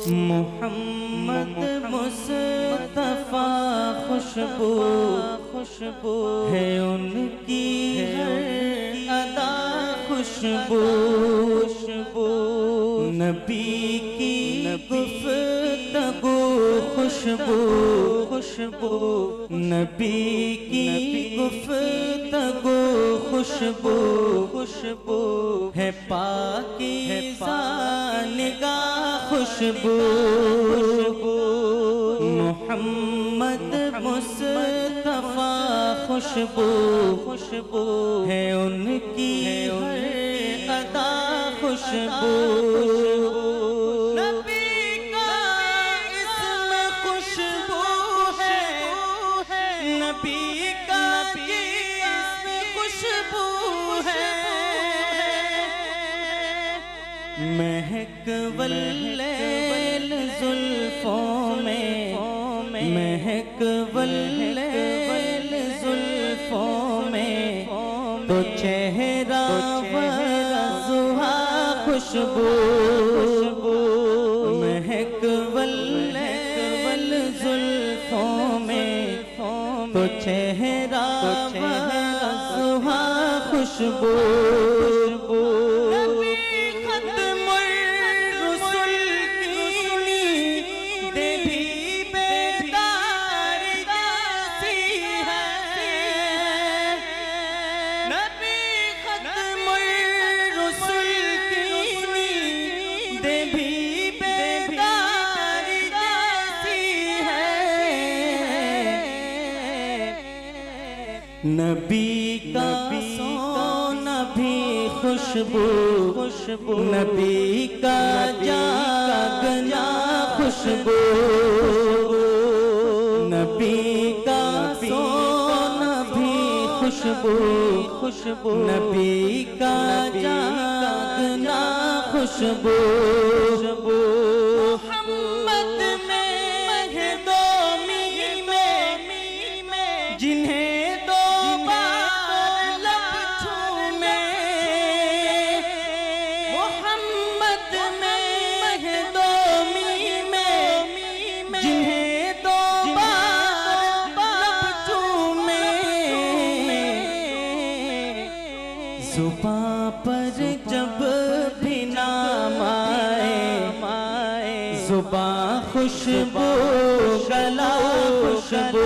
محمد مصطفیٰ خوشبو ہے ان کی ہر ادا خوشبو نبی کی گفتگو خوشبو نبی کی گفتگو خوشبو ہے پاکیزہ نگاہ خوشبو محمد مصطفیٰ خوشبو ہے ان کی ہر ادا خوشبو نبی کا اسم خوشبو ہے نبی کا اسم خوشبو ہے مہک واللیل زلفوں میں مہک واللیل زلفوں میں تو چہرہ والضحیٰ خوشبو مہک واللیل زلفوں میں تو چہرہ والضحیٰ خوشبو نبی کا سونا بھی خوشبو نبی کا جاگنا خوشبو نبی کا سونا بھی خوشبو نبی کا جاگنا خوشبو محمد میں ہے دو میں جنہیں زباں پر جب بھی نام آئے زباں خوشبو گلا خوشبو